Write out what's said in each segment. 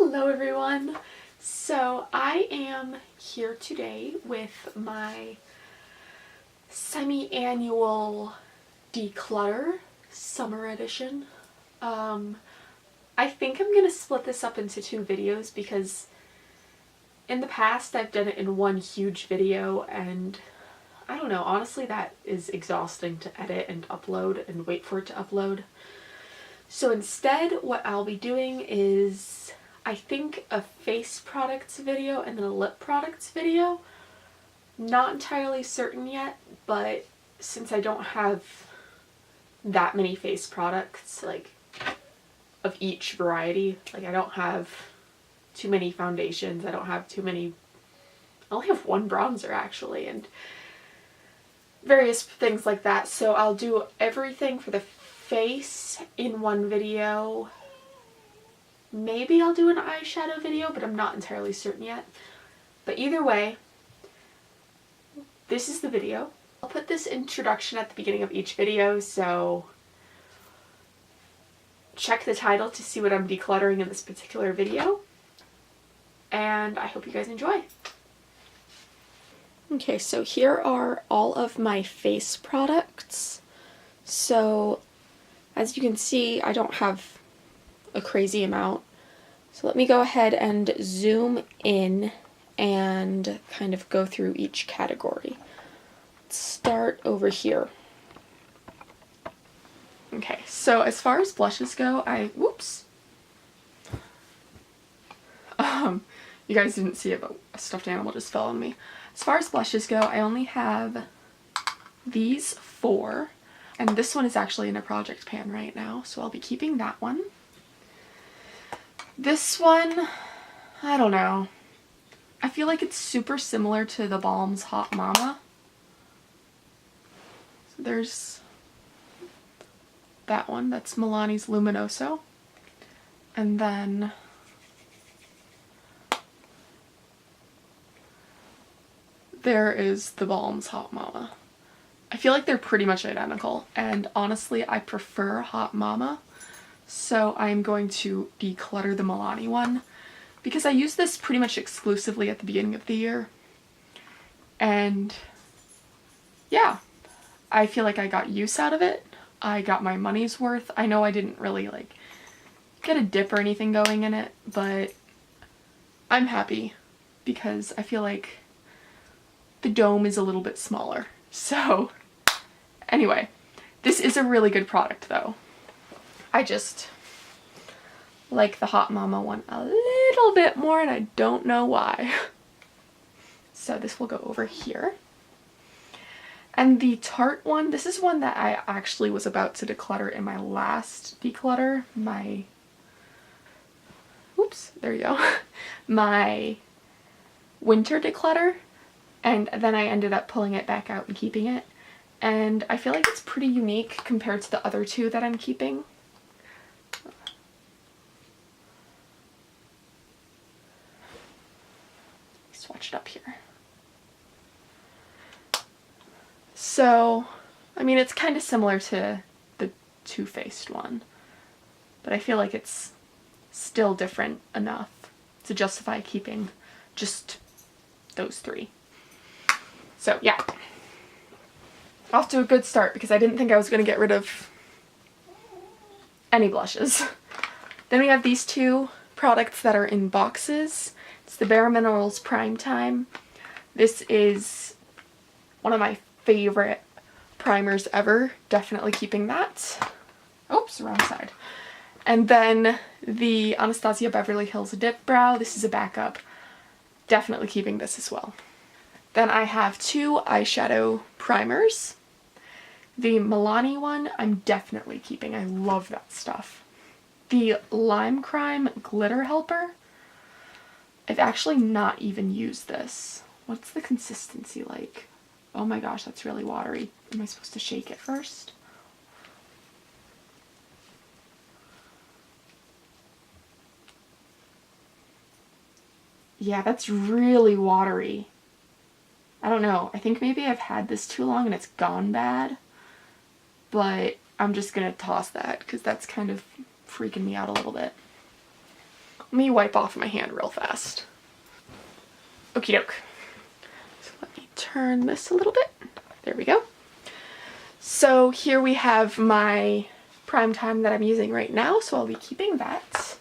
Hello everyone! So I am here today with my semi-annual Declutter Summer Edition. I think I'm going to split this up into two videos because in the past I've done it in one huge video and I don't know, honestly that is exhausting to edit and upload and wait for it to upload. So instead what I'll be doing is I think a face products video and then a lip products video. Not entirely certain yet, but since I don't have that many face products, like of each variety, like I don't have too many foundations, I don't have too many, I only have one bronzer actually, and various things like that. So I'll do everything for the face in one video. Maybe I'll do an eyeshadow video, but I'm not entirely certain yet. But either way, this is the video. I'll put this introduction at the beginning of each video, so check the title to see what I'm decluttering in this particular video. And I hope you guys enjoy. Okay, so here are all of my face products. So as you can see, I don't have a crazy amount. So let me go ahead and zoom in and kind of go through each category. Let's start over here. Okay, so as far as blushes go, whoops. You guys didn't see it, but a stuffed animal just fell on me. As far as blushes go, I only have these 4. And this one is actually in a project pan right now, so I'll be keeping that one. This one, I don't know. I feel like it's super similar to the Balm's Hot Mama. So there's that one, that's Milani's Luminoso. And then there is the Balm's Hot Mama. I feel like they're pretty much identical, and honestly I prefer Hot Mama, so I'm going to declutter the Milani one because I use this pretty much exclusively at the beginning of the year, and yeah, I feel like I got use out of it. I got my money's worth. I know I didn't really like get a dip or anything going in it, but I'm happy because I feel like the dome is a little bit smaller. So anyway, this is a really good product though. I just like the Hot Mama one a little bit more and I don't know why. So this will go over here. And the Tarte one, this is one that I actually was about to declutter in my last declutter. Oops, there you go. My winter declutter. And then I ended up pulling it back out and keeping it. And I feel like it's pretty unique compared to the other two that I'm keeping. Swatch it up here. So, I mean, it's kind of similar to the Too Faced one, but I feel like it's still different enough to justify keeping just those 3. So yeah, off to a good start because I didn't think I was going to get rid of any blushes. Then we have these 2 products that are in boxes. It's the Bare Minerals Prime Time. This is one of my favorite primers ever. Definitely keeping that. Oops, wrong side. And then the Anastasia Beverly Hills Dip Brow. This is a backup. Definitely keeping this as well. Then I have 2 eyeshadow primers. The Milani one I'm definitely keeping. I love that stuff. The Lime Crime Glitter Helper. I've actually not even used this. What's the consistency like? Oh my gosh, that's really watery. Am I supposed to shake it first? Yeah, that's really watery. I don't know. I think maybe I've had this too long and it's gone bad. But I'm just gonna toss that because that's kind of freaking me out a little bit. Let me wipe off my hand real fast. Okie doke. So let me turn this a little bit. There we go. So here we have my prime time that I'm using right now, so I'll be keeping that.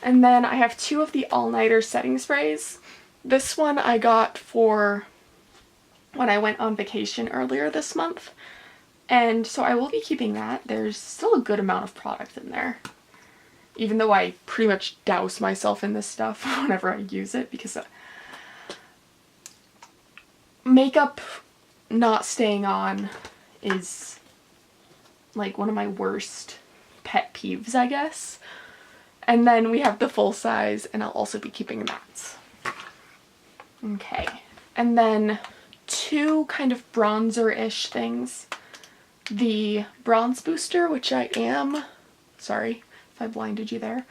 And then I have two of the all-nighter setting sprays. This one I got for when I went on vacation earlier this month, and so I will be keeping that. There's still a good amount of product in there, even though I pretty much douse myself in this stuff whenever I use it, because makeup not staying on is like one of my worst pet peeves, I guess. And then we have the full size, and I'll also be keeping that. Okay, and then two kind of bronzer-ish things. The bronze booster, which I am, sorry if I blinded you there,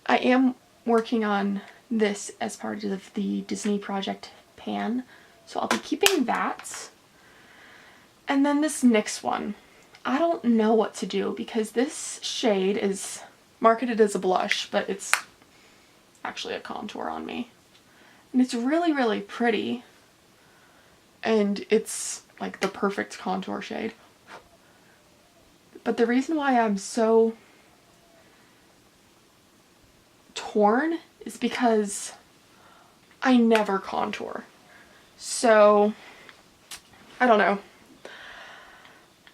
I am working on this as part of the Disney Project pan, so I'll be keeping that. And then this NYX one, I don't know what to do because this shade is marketed as a blush, but it's actually a contour on me. And it's really, really pretty. And it's like the perfect contour shade. But the reason why I'm so torn is because I never contour. So, I don't know.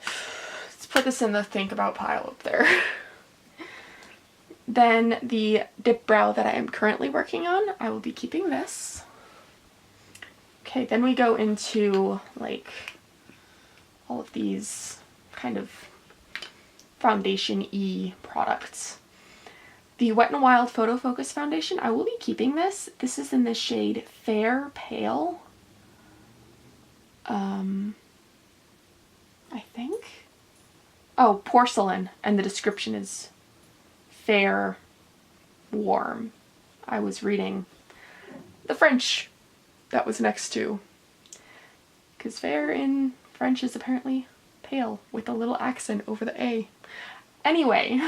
Let's put this in the think about pile up there. Then the dip brow that I am currently working on, I will be keeping this. Okay, then we go into like all of these kind of foundation-y products. The Wet n Wild Photo Focus Foundation, I will be keeping this. This is in the shade Fair Pale. I think. Oh, Porcelain, and the description is Fair Warm. I was reading the French that was next to, because fair in French is apparently pale with a little accent over the A. Anyway,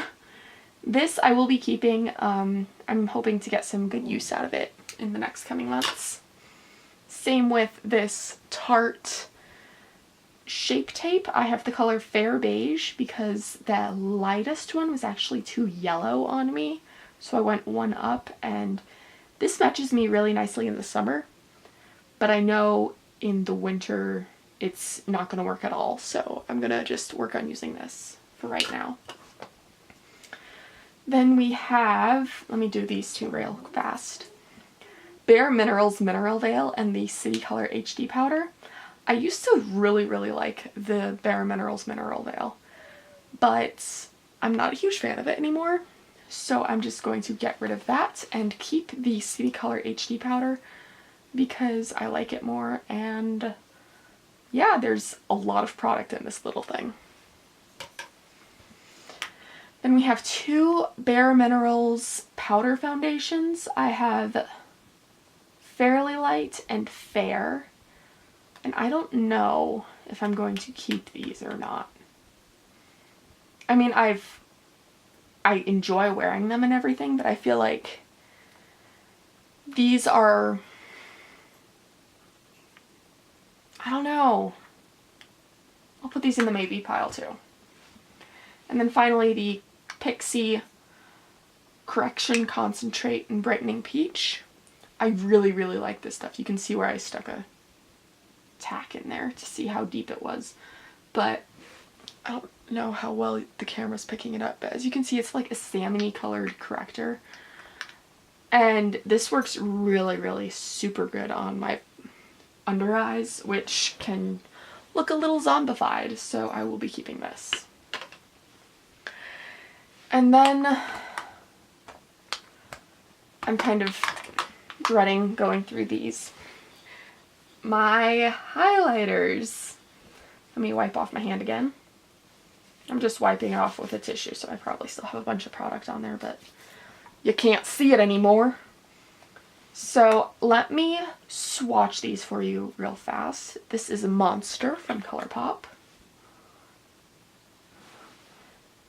this I will be keeping. I'm hoping to get some good use out of it in the next coming months. Same with this Tarte Shape Tape. I have the color Fair Beige because the lightest one was actually too yellow on me, so I went one up, and this matches me really nicely in the summer, but I know in the winter it's not going to work at all, so I'm going to just work on using this for right now. Then we have, let me do these two real fast, Bare Minerals Mineral Veil and the City Color HD Powder. I used to really, really like the Bare Minerals Mineral Veil, but I'm not a huge fan of it anymore, so I'm just going to get rid of that and keep the City Color HD Powder because I like it more, and yeah, there's a lot of product in this little thing. Then we have two Bare Minerals powder foundations. I have Fairly Light and Fair, and I don't know if I'm going to keep these or not. I mean, I enjoy wearing them and everything, but I feel like these are, I don't know. I'll put these in the maybe pile too. And then finally the Pixie Correction Concentrate and Brightening Peach. I really, really like this stuff. You can see where I stuck a tack in there to see how deep it was, but I don't know how well the camera's picking it up, but as you can see, it's like a salmon-y colored corrector, and this works really, really super good on my under eyes, which can look a little zombified, so I will be keeping this. And then I'm kind of dreading going through these. My highlighters. Let me wipe off my hand again. I'm just wiping it off with a tissue, so I probably still have a bunch of product on there, but you can't see it anymore. So let me swatch these for you real fast. This is a Monster from ColourPop.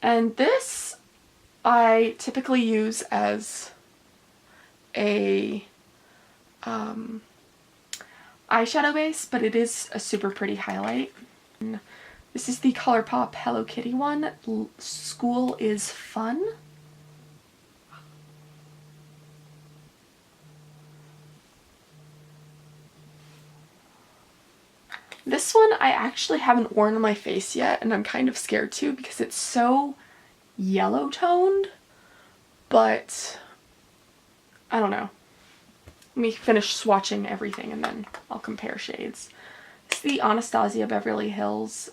And this I typically use as a eyeshadow base, but it is a super pretty highlight. This is the ColourPop Hello Kitty one, School is Fun. This one I actually haven't worn on my face yet, and I'm kind of scared too because it's so yellow toned, but I don't know. Let me finish swatching everything and then I'll compare shades. It's the Anastasia Beverly Hills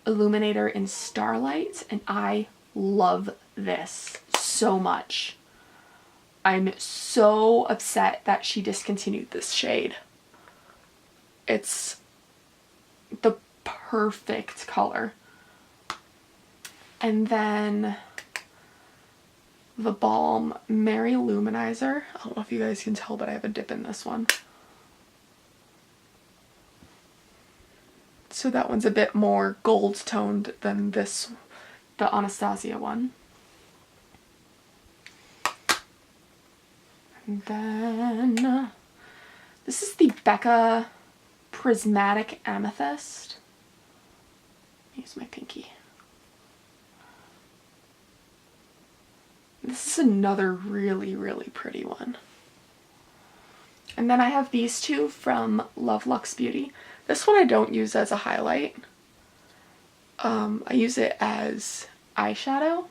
Illuminator in Starlight, and I love this so much. I'm so upset that she discontinued this shade. It's the perfect color. And then the Balm Mary Luminizer. I don't know if you guys can tell, but I have a dip in this one. So that one's a bit more gold toned than this, the Anastasia one. And then this is the Becca Prismatic Amethyst. Use my pinky. This is another really, really pretty one. And then I have these two from Love Luxe Beauty. This one I don't use as a highlight. I use it as eyeshadow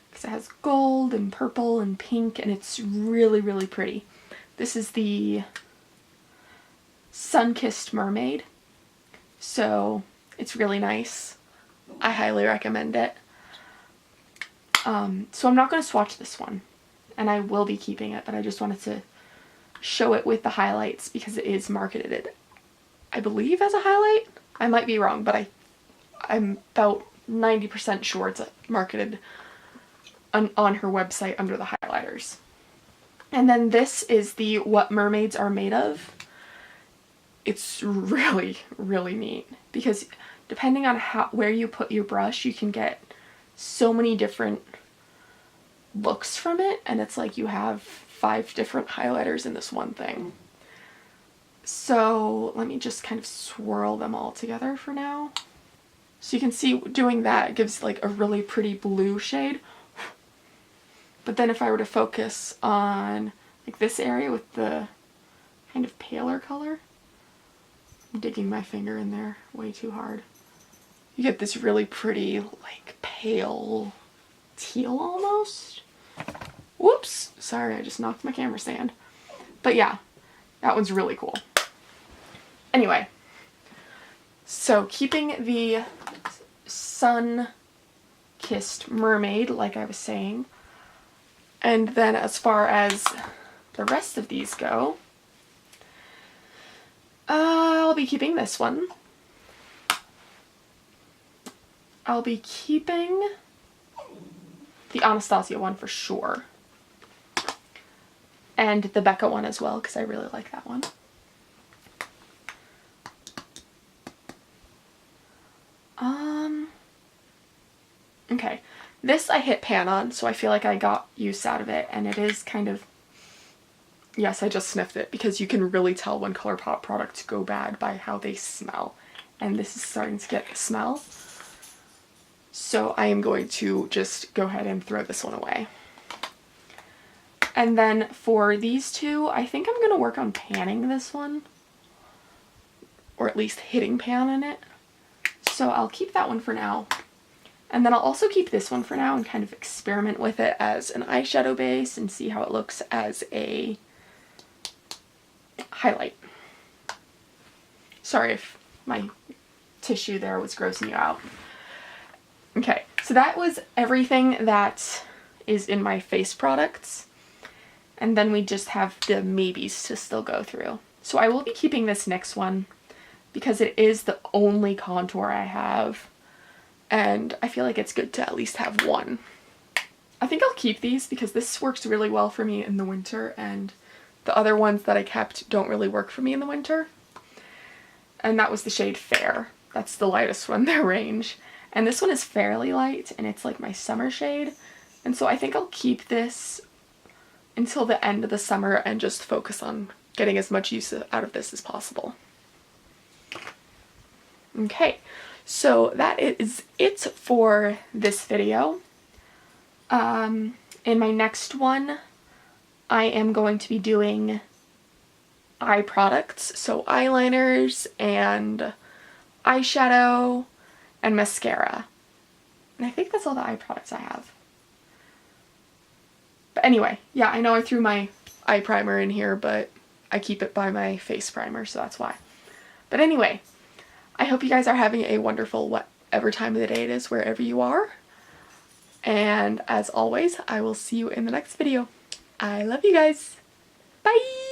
because it has gold and purple and pink, and it's really, really pretty. This is the Sun-Kissed Mermaid. So it's really nice. I highly recommend it. So I'm not going to swatch this one, and I will be keeping it, but I just wanted to show it with the highlights because it is marketed, I believe, as a highlight. I might be wrong, but I'm about 90% sure it's marketed on her website under the highlighters. And then this is the What Mermaids Are Made Of. It's really, really neat because depending on where you put your brush, you can get so many different looks from it, and it's like you have 5 different highlighters in this one thing. So let me just kind of swirl them all together for now. So you can see doing that gives like a really pretty blue shade. But then if I were to focus on like this area with the kind of paler color, I'm digging my finger in there way too hard. You get this really pretty, like, pale teal almost. Whoops! Sorry, I just knocked my camera stand. But yeah, that one's really cool. Anyway, so keeping the Sun-Kissed Mermaid, like I was saying, and then as far as the rest of these go, I'll be keeping this one. I'll be keeping the Anastasia one for sure. And the Becca one as well, because I really like that one. Okay. This I hit pan on, so I feel like I got use out of it, and it is kind of... Yes, I just sniffed it, because you can really tell when ColourPop products go bad by how they smell. And this is starting to get the smell. So I am going to just go ahead and throw this one away. And then for these two, I think I'm going to work on panning this one. Or at least hitting pan in it. So I'll keep that one for now. And then I'll also keep this one for now and kind of experiment with it as an eyeshadow base and see how it looks as a highlight. Sorry if my tissue there was grossing you out. Okay, so that was everything that is in my face products. And then we just have the maybes to still go through. So I will be keeping this next one because it is the only contour I have. And I feel like it's good to at least have one. I think I'll keep these because this works really well for me in the winter, and the other ones that I kept don't really work for me in the winter. And that was the shade Fair. That's the lightest one in their range. And this one is fairly light, and it's like my summer shade. And so I think I'll keep this until the end of the summer and just focus on getting as much use out of this as possible. Okay, so that is it for this video. In my next one, I am going to be doing eye products, so eyeliners and eyeshadow and mascara. And I think that's all the eye products I have. But anyway, yeah, I know I threw my eye primer in here, but I keep it by my face primer, so that's why. But anyway, I hope you guys are having a wonderful whatever time of the day it is, wherever you are. And as always, I will see you in the next video. I love you guys. Bye!